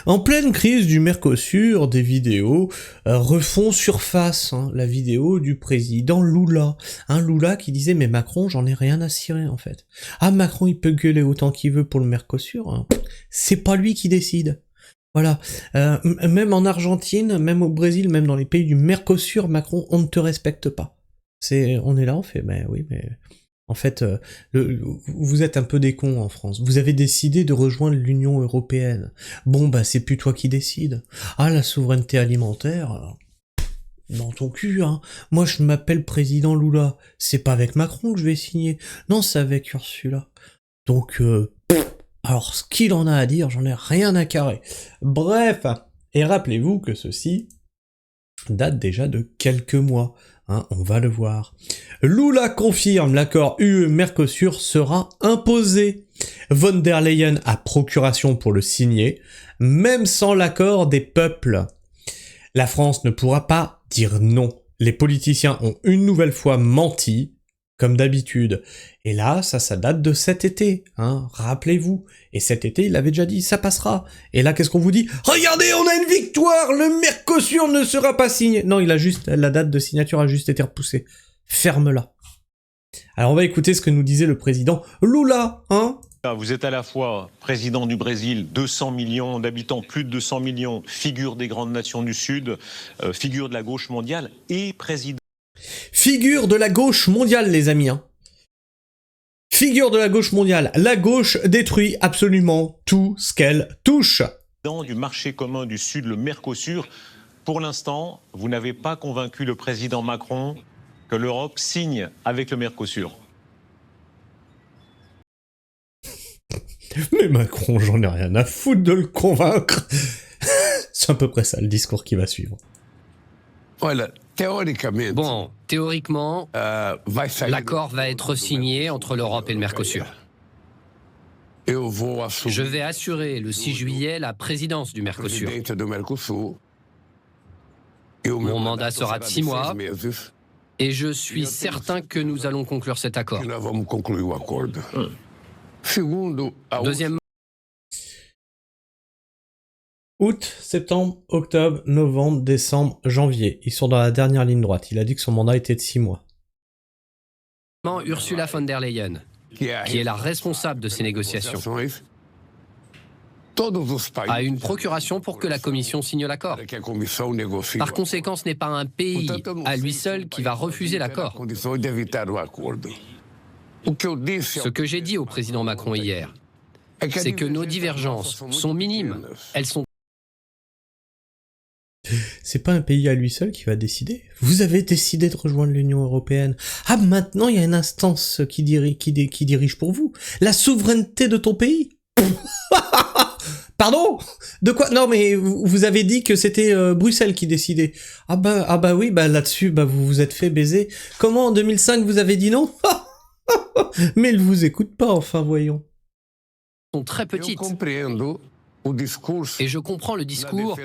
En pleine crise du Mercosur, des vidéos refont surface, hein, la vidéo du président Lula. Un Lula qui disait « Mais Macron, j'en ai rien à cirer, en fait. Ah, Macron, il peut gueuler autant qu'il veut pour le Mercosur. Hein. C'est pas lui qui décide. » Voilà. Même en Argentine, même au Brésil, même dans les pays du Mercosur, Macron, on ne te respecte pas. On est là, on fait « Mais oui, mais... » En fait, vous êtes un peu des cons en France. Vous avez décidé de rejoindre l'Union Européenne. Bon, bah c'est plus toi qui décides. Ah, la souveraineté alimentaire, dans ton cul, hein. Moi, je m'appelle président Lula. C'est pas avec Macron que je vais signer. Non, c'est avec Ursula. Donc, alors, ce qu'il en a à dire, j'en ai rien à carrer. Bref, et rappelez-vous que ceci date déjà de quelques mois. Hein, on va le voir. Lula confirme l'accord UE-Mercosur sera imposé. Von der Leyen a procuration pour le signer, même sans l'accord des peuples. La France ne pourra pas dire non. Les politiciens ont une nouvelle fois menti, comme d'habitude. Et là, ça date de cet été, hein, rappelez-vous. Et cet été, il avait déjà dit, ça passera. Et là, qu'est-ce qu'on vous dit? Regardez, on a une victoire, le Mercosur ne sera pas signé. Non, la date de signature a juste été repoussée. Ferme-la. Alors, on va écouter ce que nous disait le président Lula, hein. Vous êtes à la fois président du Brésil, 200 millions d'habitants, plus de 200 millions, figure des grandes nations du Sud, figure de la gauche mondiale et président... Figure de la gauche mondiale, les amis, hein. Figure de la gauche mondiale. La gauche détruit absolument tout ce qu'elle touche. Du marché commun du Sud, le Mercosur. Pour l'instant, vous n'avez pas convaincu le président Macron que l'Europe signe avec le Mercosur. Mais Macron, j'en ai rien à foutre de le convaincre. C'est à peu près ça le discours qui va suivre. Bon, théoriquement, l'accord va être signé entre l'Europe et le Mercosur. Je vais assurer le 6 juillet la présidence du Mercosur. Mon mandat sera de 6 mois et je suis certain que nous allons conclure cet accord. Deuxièmement, août, septembre, octobre, novembre, décembre, janvier. Ils sont dans la dernière ligne droite. Il a dit que son mandat était de 6 mois. Ursula von der Leyen, qui est la responsable de ces négociations, a une procuration pour que la Commission signe l'accord. Par conséquent, ce n'est pas un pays à lui seul qui va refuser l'accord. Ce que j'ai dit au président Macron hier, c'est que nos divergences sont minimes. Elles sont... C'est pas un pays à lui seul qui va décider. Vous avez décidé de rejoindre l'Union Européenne. Ah, maintenant, il y a une instance qui dirige pour vous. La souveraineté de ton pays. Pardon? De quoi? Non, mais vous avez dit que c'était Bruxelles qui décidait. Ah bah oui, bah là-dessus, bah vous vous êtes fait baiser. Comment, en 2005, vous avez dit non? Mais elle vous écoute pas, enfin, voyons. Sont très petites. Et je comprends le discours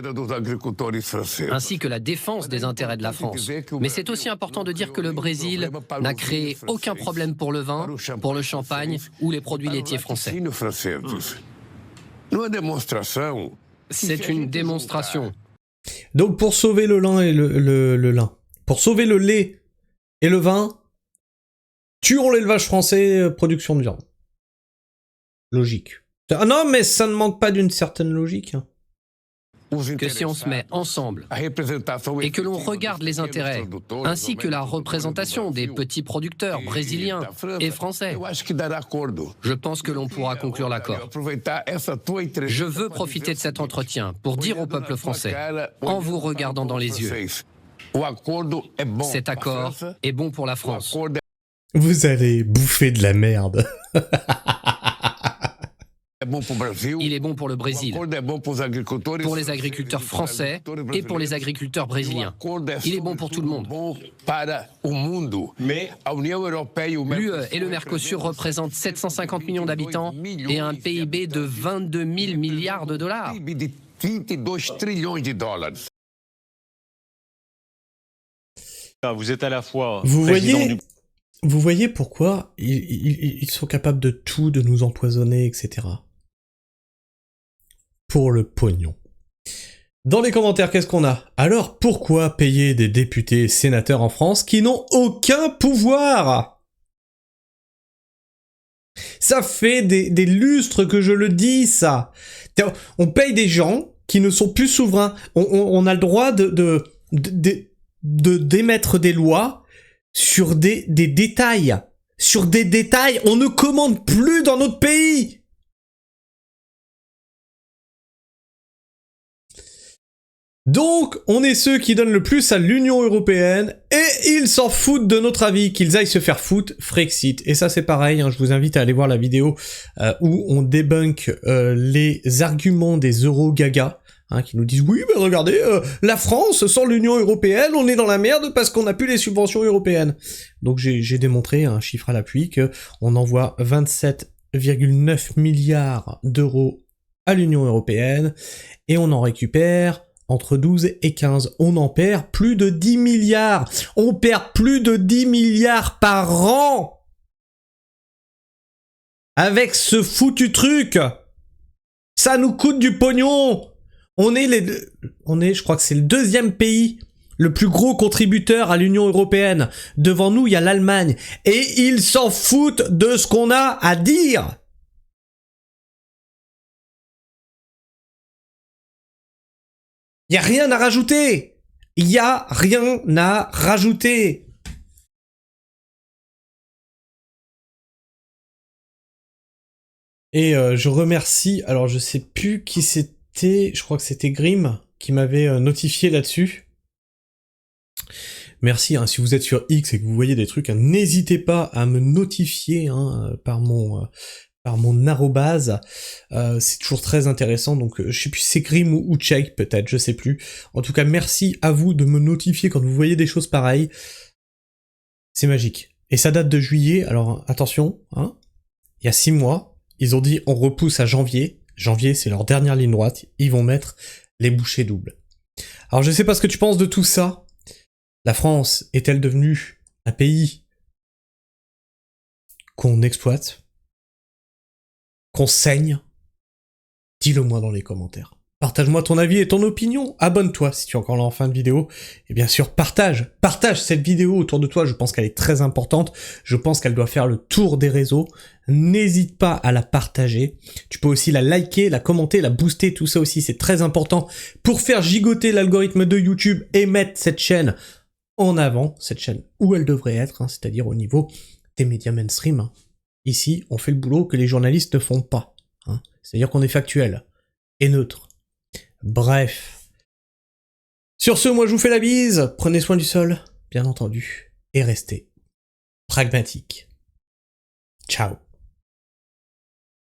ainsi que la défense des intérêts de la France. Mais c'est aussi important de dire que le Brésil n'a créé aucun problème pour le vin, pour le champagne ou les produits laitiers français. C'est une démonstration. Donc pour sauver le lin et le lin, pour sauver le lait et le vin, tuons l'élevage français, production de viande. Logique. Ah non, mais ça ne manque pas d'une certaine logique. Hein. Que si on se met ensemble et que l'on regarde les intérêts, ainsi que la représentation des petits producteurs brésiliens et français, je pense que l'on pourra conclure l'accord. Je veux profiter de cet entretien pour dire au peuple français, en vous regardant dans les yeux, cet accord est bon pour la France. Vous allez bouffer de la merde. Il est bon pour le Brésil, pour les agriculteurs français et pour les agriculteurs brésiliens. Il est bon pour tout le monde. Mais l'UE et le Mercosur représentent 750 millions d'habitants et un PIB de 22 000 milliards de dollars. Vous êtes à la fois Vous voyez pourquoi ils sont capables de tout, de nous empoisonner, etc. Pour le pognon. Dans les commentaires, qu'est-ce qu'on a? Alors, pourquoi payer des députés et sénateurs en France qui n'ont aucun pouvoir? Ça fait des lustres que je le dis, ça. On paye des gens qui ne sont plus souverains. On a le droit d'émettre des lois sur des détails. Sur des détails, on ne commande plus dans notre pays. Donc, on est ceux qui donnent le plus à l'Union Européenne, et ils s'en foutent de notre avis, qu'ils aillent se faire foutre, Frexit. Et ça c'est pareil, hein, je vous invite à aller voir la vidéo où on débunk les arguments des euro-gaga, hein, qui nous disent « Oui, mais regardez, la France, sans l'Union Européenne, on est dans la merde parce qu'on n'a plus les subventions européennes. » Donc j'ai démontré, un chiffre à l'appui, que on envoie 27,9 milliards d'euros à l'Union Européenne, et on en récupère entre 12 et 15, on en perd plus de 10 milliards. On perd plus de 10 milliards par an avec ce foutu truc. Ça nous coûte du pognon. On est, je crois que c'est le deuxième pays le plus gros contributeur à l'Union Européenne. Devant nous, il y a l'Allemagne. Et ils s'en foutent de ce qu'on a à dire. Il y a rien à rajouter. Il y a rien à rajouter. Et je remercie, alors je sais plus qui c'était, je crois que c'était Grim qui m'avait notifié là-dessus. Merci, hein, si vous êtes sur X et que vous voyez des trucs, hein, n'hésitez pas à me notifier par mon arrobase, c'est toujours très intéressant, donc je sais plus si c'est Grim ou Check peut-être, je sais plus. En tout cas, merci à vous de me notifier quand vous voyez des choses pareilles. C'est magique. Et ça date de juillet, alors attention, hein, il y a 6 mois, ils ont dit on repousse à janvier. Janvier, c'est leur dernière ligne droite, ils vont mettre les bouchées doubles. Alors je sais pas ce que tu penses de tout ça. La France est-elle devenue un pays qu'on exploite, qu'on saigne? Dis-le moi dans les commentaires. Partage-moi ton avis et ton opinion. Abonne-toi si tu es encore là en fin de vidéo. Et bien sûr, partage cette vidéo autour de toi. Je pense qu'elle est très importante. Je pense qu'elle doit faire le tour des réseaux. N'hésite pas à la partager. Tu peux aussi la liker, la commenter, la booster. Tout ça aussi, c'est très important pour faire gigoter l'algorithme de YouTube et mettre cette chaîne en avant. Cette chaîne où elle devrait être, hein, c'est-à-dire au niveau des médias mainstream. Hein. Ici, on fait le boulot que les journalistes ne font pas. Hein. C'est-à-dire qu'on est factuel et neutre. Bref. Sur ce, moi je vous fais la bise, prenez soin du sol, bien entendu, et restez pragmatiques. Ciao.